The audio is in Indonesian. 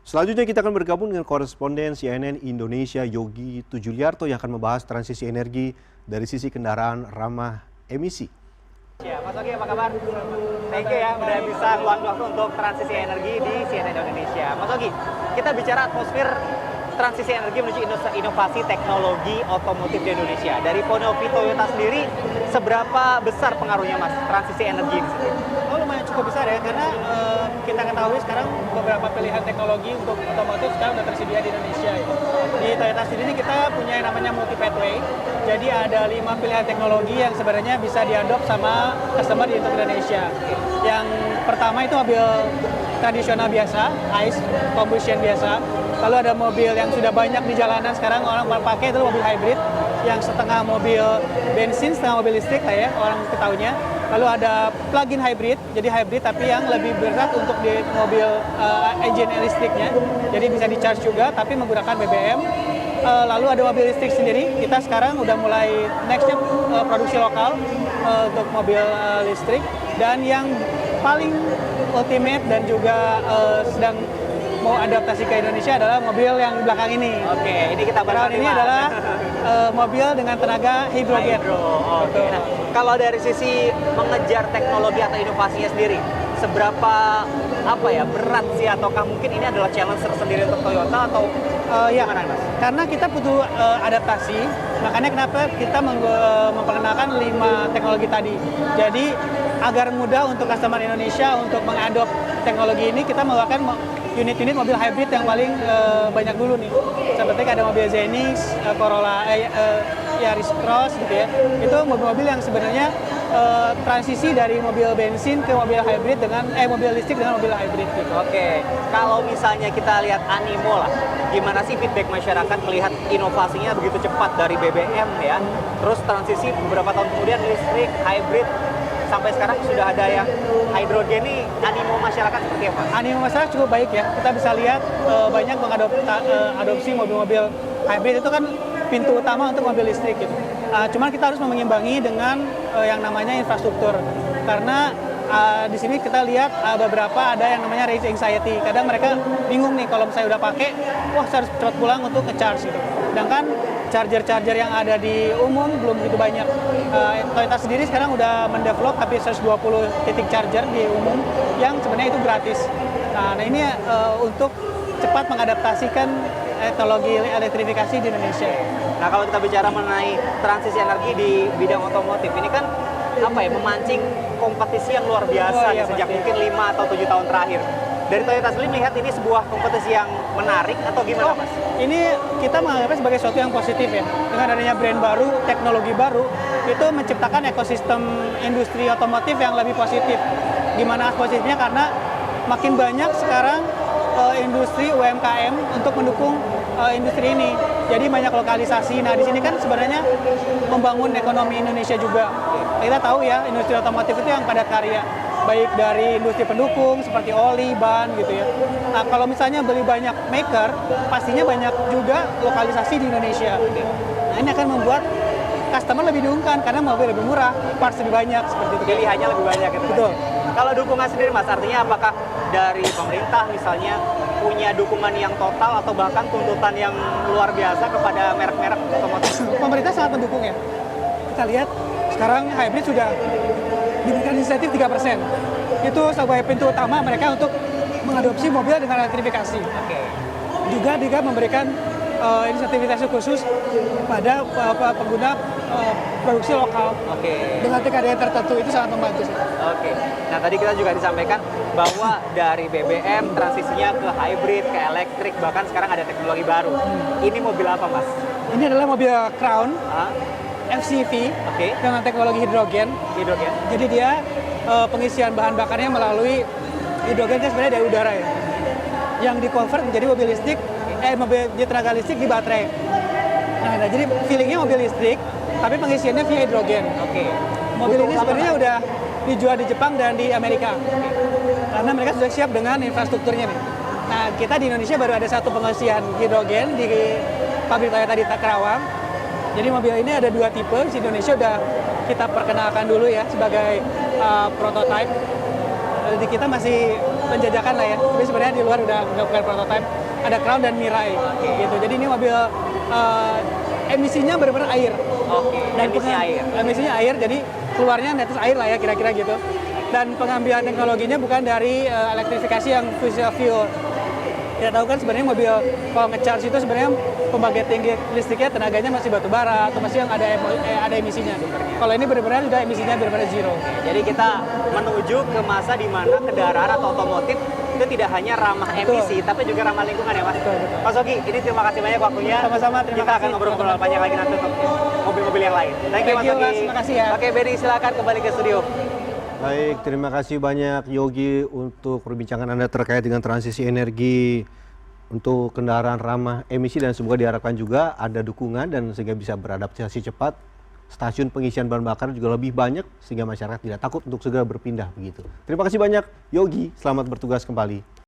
Selanjutnya kita akan bergabung dengan koresponden CNN Indonesia Yogi Tujuliarto yang akan membahas transisi energi dari sisi kendaraan ramah emisi. Ya, Mas Ogi apa kabar? Thank you ya udah bisa luang waktu untuk transisi energi di CNN Indonesia. Mas Ogi, kita bicara atmosfer transisi energi menuju inovasi teknologi otomotif di Indonesia. Dari Ponovi Toyota sendiri, seberapa besar pengaruhnya Mas transisi energi di sini? Oh, lumayan cukup besar ya, karena kita ketahui sekarang beberapa pilihan teknologi untuk otomotif sekarang sudah tersedia di Indonesia. Ya. Di Toyota sendiri kita punya yang namanya multi pathway. Jadi ada 5 pilihan teknologi yang sebenarnya bisa diadop sama customer di Indonesia. Yang pertama itu mobil tradisional biasa, ICE, combustion biasa. Lalu ada mobil yang sudah banyak di jalanan sekarang orang pakai itu mobil hybrid, yang setengah mobil bensin, setengah mobil listrik lah ya, orang ketahuinya. Lalu ada plug-in hybrid, jadi hybrid tapi yang lebih berat untuk di mobil engine listriknya. Jadi bisa di-charge juga tapi menggunakan BBM. Lalu ada mobil listrik sendiri, kita sekarang udah mulai next-nya produksi lokal untuk mobil listrik. Dan yang paling ultimate dan juga sedang mau adaptasi ke Indonesia adalah mobil yang di belakang ini. Oke, ini kita bahas. Ini adalah mobil dengan tenaga hidrogen. Oke. Nah, kalau dari sisi mengejar teknologi atau inovasinya sendiri, seberapa berat sih, ataukah mungkin ini adalah challenge tersendiri untuk Toyota atau gimana Mas? Karena kita butuh adaptasi, makanya kenapa kita memperkenalkan 5 teknologi tadi. Jadi agar mudah untuk customer Indonesia untuk mengadop teknologi ini, kita mengeluarkan unit-unit mobil hybrid yang paling banyak dulu nih. Seperti ada mobil Zenix, Corolla, Yaris Cross gitu ya. Itu mobil-mobil yang sebenarnya transisi dari mobil bensin ke mobil hybrid dengan mobil listrik dengan mobil hybrid gitu. Oke, kalau misalnya kita lihat animo lah, gimana sih feedback masyarakat melihat inovasinya begitu cepat dari BBM ya, terus transisi beberapa tahun kemudian listrik, hybrid, sampai sekarang sudah ada yang hidrogen nih, animo masyarakat seperti apa? Animo masyarakat cukup baik ya, kita bisa lihat banyak mengadopsi mobil-mobil hybrid, itu kan pintu utama untuk mobil listrik gitu. Cuman kita harus mengimbangi dengan yang namanya infrastruktur, karena di sini kita lihat beberapa ada yang namanya range anxiety. Kadang mereka bingung nih kalau misalnya udah pakai, wah saya harus cepat pulang untuk nge-charge gitu. Sedangkan charger-charger yang ada di umum belum begitu banyak. Toyota sendiri sekarang udah mendevelop hampir 120 titik charger di umum yang sebenarnya itu gratis. Nah ini untuk cepat mengadaptasikan teknologi elektrifikasi di Indonesia. Nah kalau kita bicara mengenai transisi energi di bidang otomotif, ini kan memancing kompetisi yang luar biasa sejak mungkin 5 atau 7 tahun terakhir. Dari Toyota sendiri melihat ini sebuah kompetisi yang menarik atau gimana Mas? Ini kita menganggapnya sebagai sesuatu yang positif ya. Dengan adanya brand baru, teknologi baru, itu menciptakan ekosistem industri otomotif yang lebih positif. Gimana positifnya? Karena makin banyak sekarang industri UMKM untuk mendukung industri ini. Jadi banyak lokalisasi. Nah di sini kan sebenarnya membangun ekonomi Indonesia juga. Kita tahu ya industri otomotif itu yang padat karya, baik dari industri pendukung seperti oli, ban gitu ya. Nah kalau misalnya beli banyak maker, pastinya banyak juga lokalisasi di Indonesia. Nah ini akan membuat customer lebih diuntungkan karena mobil lebih murah, parts lebih banyak seperti itu. Pilihannya lebih banyak gitu. Betul. Kalau dukungan sendiri Mas, artinya apakah dari pemerintah misalnya punya dukungan yang total atau bahkan tuntutan yang luar biasa kepada merek-merek otomotif? Pemerintah sangat mendukung ya. Kita lihat sekarang hybrid sudah diberikan insentif 3%. Itu sebagai pintu utama mereka untuk mengadopsi mobil dengan elektrifikasi. Oke. Juga memberikan insentif khusus pada pengguna produksi lokal. Oke. Dengan TKDN tertentu itu sangat membantu. Oke. Nah tadi kita juga disampaikan bahwa dari BBM transisinya ke hybrid, ke elektrik, bahkan sekarang ada teknologi baru. Ini mobil apa Mas? Ini adalah mobil Crown Hah? FCV Oke. dengan teknologi hidrogen. Hidrogen. Jadi dia pengisian bahan bakarnya melalui hidrogen kan sebenarnya dari udara ya. Yang di-convert menjadi mobil listrik, mobil tenaga listrik di baterai. Nah, jadi feelingnya mobil listrik, tapi pengisiannya via hidrogen. Oke. Mobil ini sebenarnya udah dijual di Jepang dan di Amerika. Karena mereka sudah siap dengan infrastrukturnya nih. Nah, kita di Indonesia baru ada satu pengisian hidrogen di pabrik Toyota di Karawang. Jadi mobil ini ada 2 tipe, di Indonesia udah kita perkenalkan dulu ya sebagai prototype. Di kita masih penjajakan lah ya. Tapi sebenarnya di luar udah bukan prototipe. Ada Crown dan Mirai gitu. Jadi ini mobil emisinya benar-benar air. Oke, Dan air. emisinya air, jadi keluarnya netes air lah ya kira-kira gitu. Dan pengambilan teknologinya bukan dari elektrifikasi yang fossil fuel. Kita tahu kan sebenarnya mobil kalau nge-charge itu sebenarnya pembangkit tinggi listriknya tenaganya masih batu bara atau masih yang ada emisinya. Kalau ini benar-benar sudah emisinya benar-benar zero. Jadi kita menuju ke masa di mana kendaraan atau otomotif itu tidak hanya ramah emisi, tapi juga ramah lingkungan ya Mas. Betul. Mas Ogi, ini terima kasih banyak waktunya. Sama-sama, terima Kita kasih. akan ngobrol-ngobrol banyak lagi nanti untuk mobil-mobil yang lain. Thank you Mas Thank you, Ogi. Mas. Makasih ya. Oke, Beri silakan kembali ke studio. Baik, terima kasih banyak Yogi untuk perbincangan Anda terkait dengan transisi energi untuk kendaraan ramah emisi, dan semoga diharapkan juga ada dukungan dan sehingga bisa beradaptasi cepat. Stasiun pengisian bahan bakar juga lebih banyak sehingga masyarakat tidak takut untuk segera berpindah begitu. Terima kasih banyak Yogi, selamat bertugas kembali.